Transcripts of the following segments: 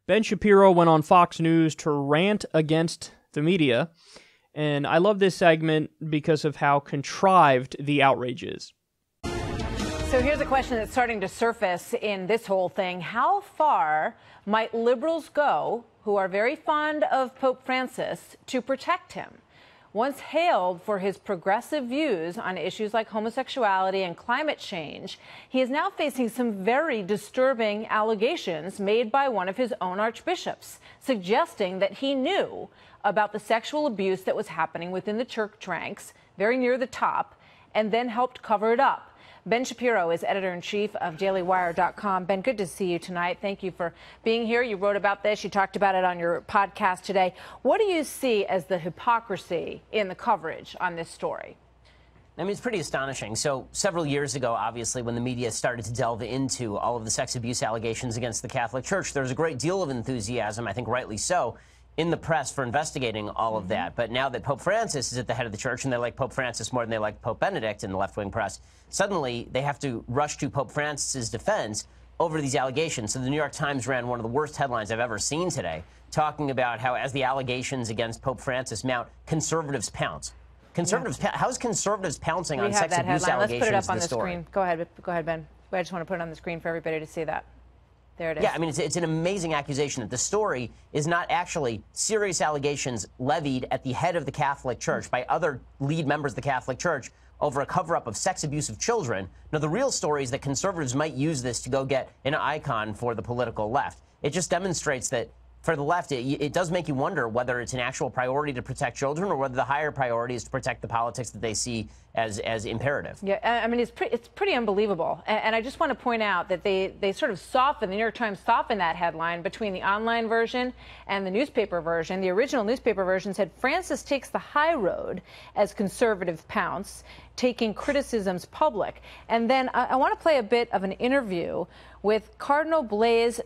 Ben Shapiro went on Fox News to rant against the media, and I love this segment because of how contrived the outrage is. So here's a question that's starting to surface in this whole thing. How far might liberals go, who are very fond of Pope Francis, to protect him? Once hailed for his progressive views on issues like homosexuality and climate change, he is now facing some very disturbing allegations made by one of his own archbishops, suggesting that he knew about the sexual abuse that was happening within the church ranks, very near the top, and then helped cover it up. Ben Shapiro is editor-in-chief of DailyWire.com. Ben, good to see you tonight. Thank you for being here. You wrote about this. You talked about it on your podcast today. What do you see as the hypocrisy in the coverage on this story? I mean, it's pretty astonishing. So several years ago, obviously, when the media started to delve into all of the sex abuse allegations against the Catholic Church, there was a great deal of enthusiasm, I think rightly so, in the press for investigating all of that. But now that Pope Francis is at the head of the church, and they like Pope Francis more than they like Pope Benedict in the left-wing press, suddenly they have to rush to Pope Francis's defense over these allegations. So the New York Times ran one of the worst headlines I've ever seen today, talking about how as the allegations against Pope Francis mount, conservatives pounce. How's conservatives pouncing on sex abuse allegations? Let's put it up on the screen. Go ahead, Ben. I just want to put it on the screen for everybody to see that. There it is. Yeah, I mean, it's an amazing accusation that the story is not actually serious allegations levied at the head of the Catholic Church by other lead members of the Catholic Church over a cover-up of sex abuse of children. No, the real story is that conservatives might use this to go get an icon for the political left. It just demonstrates that for the left, it does make you wonder whether it's an actual priority to protect children or whether the higher priority is to protect the politics that they see as imperative. Yeah, I mean, it's pretty unbelievable. And I just want to point out that they sort of softened, the New York Times softened that headline between the online version and the newspaper version. The original newspaper version said, Francis takes the high road as conservative pounce, taking criticisms public. And then I want to play a bit of an interview with Cardinal Blaise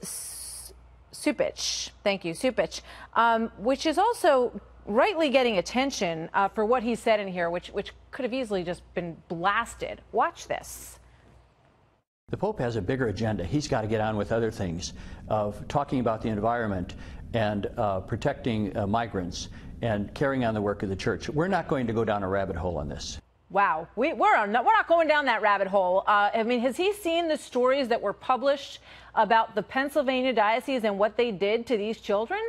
Cupich, thank you, Cupich, which is also rightly getting attention for what he said in here, which could have easily just been blasted. Watch this. The Pope has a bigger agenda. He's got to get on with other things of talking about the environment and protecting migrants and carrying on the work of the church. We're not going to go down a rabbit hole on this. Wow, we're not going down that rabbit hole. I mean, has he seen the stories that were published about the Pennsylvania diocese and what they did to these children?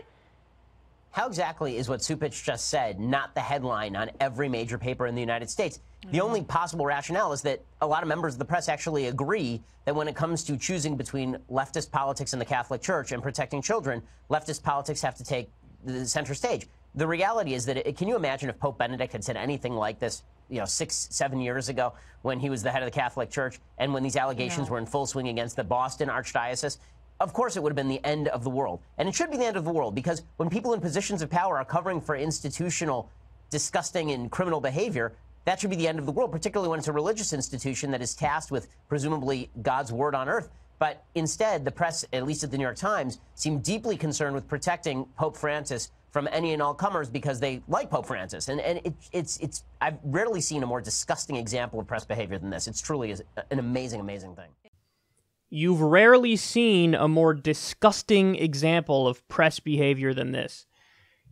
How exactly is what Cupich just said not the headline on every major paper in the United States? The only possible rationale is that a lot of members of the press actually agree that when it comes to choosing between leftist politics in the Catholic Church and protecting children, leftist politics have to take the center stage. The reality is that can you imagine if Pope Benedict had said anything like this, 6-7 years ago when he was the head of the Catholic Church and when these allegations were in full swing against the Boston Archdiocese? Of course it would have been the end of the world. And it should be the end of the world because when people in positions of power are covering for institutional, disgusting and criminal behavior, that should be the end of the world, particularly when it's a religious institution that is tasked with presumably God's word on earth. But instead, the press, at least at the New York Times, seem deeply concerned with protecting Pope Francis from any and all comers because they like Pope Francis. And I've rarely seen a more disgusting example of press behavior than this. It's truly an amazing, amazing thing. You've rarely seen a more disgusting example of press behavior than this.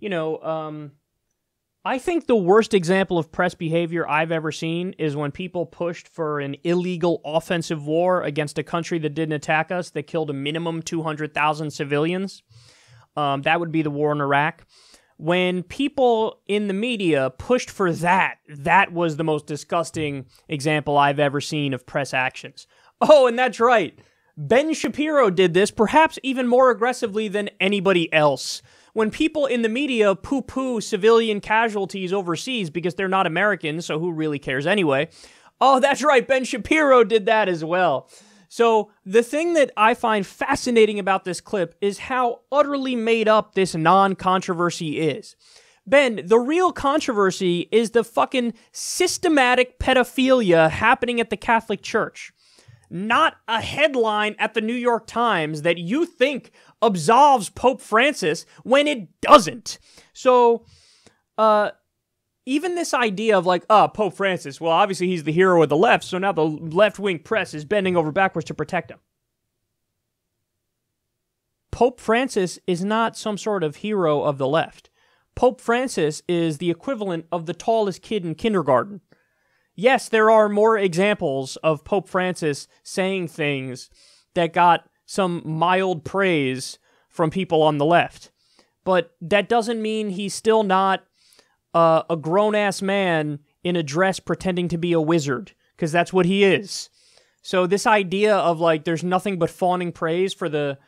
I think the worst example of press behavior I've ever seen is when people pushed for an illegal offensive war against a country that didn't attack us, that killed a minimum 200,000 civilians. That would be the war in Iraq. When people in the media pushed for that was the most disgusting example I've ever seen of press actions. Oh, and that's right. Ben Shapiro did this perhaps even more aggressively than anybody else. When people in the media poo-poo civilian casualties overseas because they're not Americans, so who really cares anyway? Oh, that's right, Ben Shapiro did that as well. So the thing that I find fascinating about this clip is how utterly made up this non-controversy is. Ben, the real controversy is the fucking systematic pedophilia happening at the Catholic Church. Not a headline at the New York Times that you think absolves Pope Francis when it doesn't. So, even this idea of Pope Francis, well, obviously he's the hero of the left, so now the left-wing press is bending over backwards to protect him. Pope Francis is not some sort of hero of the left. Pope Francis is the equivalent of the tallest kid in kindergarten. Yes, there are more examples of Pope Francis saying things that got some mild praise from people on the left. But that doesn't mean he's still not a grown-ass man in a dress pretending to be a wizard, because that's what he is. So this idea of, like, there's nothing but fawning praise for the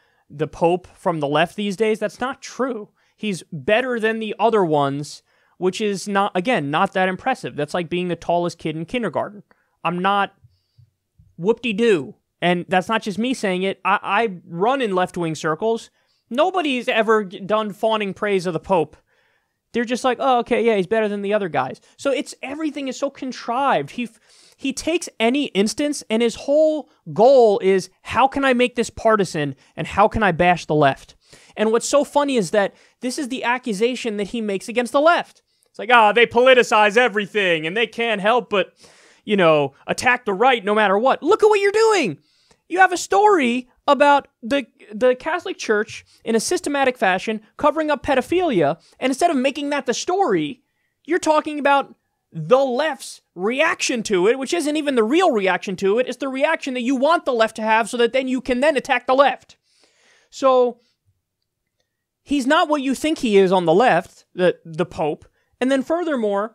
Pope from the left these days, that's not true. He's better than the other ones, which is not, again, not that impressive. That's like being the tallest kid in kindergarten. I'm not whoop-de-doo. And that's not just me saying it. I run in left-wing circles. Nobody's ever done fawning praise of the Pope. They're just like, oh, okay, yeah, he's better than the other guys. So everything is so contrived. He takes any instance, and his whole goal is, how can I make this partisan, and how can I bash the left? And what's so funny is that this is the accusation that he makes against the left. It's like, they politicize everything, and they can't help but, attack the right no matter what. Look at what you're doing! You have a story about the Catholic Church in a systematic fashion covering up pedophilia, and instead of making that the story, you're talking about the left's reaction to it, which isn't even the real reaction to it. It's the reaction that you want the left to have so that then you can then attack the left. So he's not what you think he is on the left, the Pope. And then furthermore,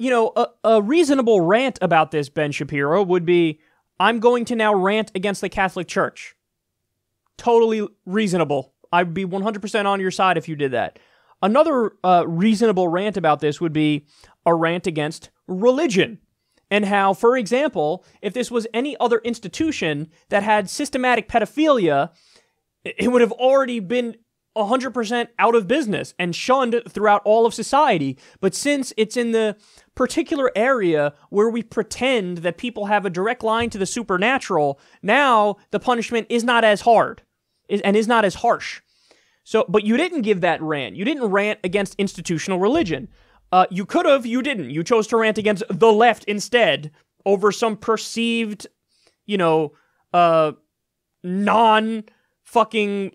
a reasonable rant about this, Ben Shapiro, would be, I'm going to now rant against the Catholic Church. Totally reasonable. I'd be 100% on your side if you did that. Another reasonable rant about this would be a rant against religion. And how, for example, if this was any other institution that had systematic pedophilia, it would have already been 100% out of business and shunned throughout all of society. But since it's in the particular area where we pretend that people have a direct line to the supernatural, now the punishment is not as hard and is not as harsh. So, but you didn't give that rant. You didn't rant against institutional religion. You could have, you didn't. You chose to rant against the left instead over some perceived, non-fucking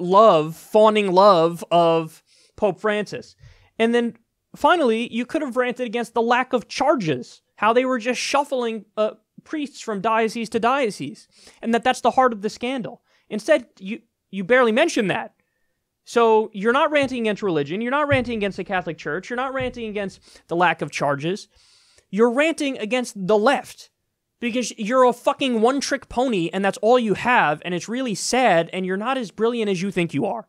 fawning love of Pope Francis. And then finally, you could have ranted against the lack of charges, how they were just shuffling priests from diocese to diocese, and that's the heart of the scandal. Instead, you barely mentioned that. So you're not ranting against religion, you're not ranting against the Catholic Church, you're not ranting against the lack of charges, you're ranting against the left, because you're a fucking one-trick pony, and that's all you have, and it's really sad, and you're not as brilliant as you think you are.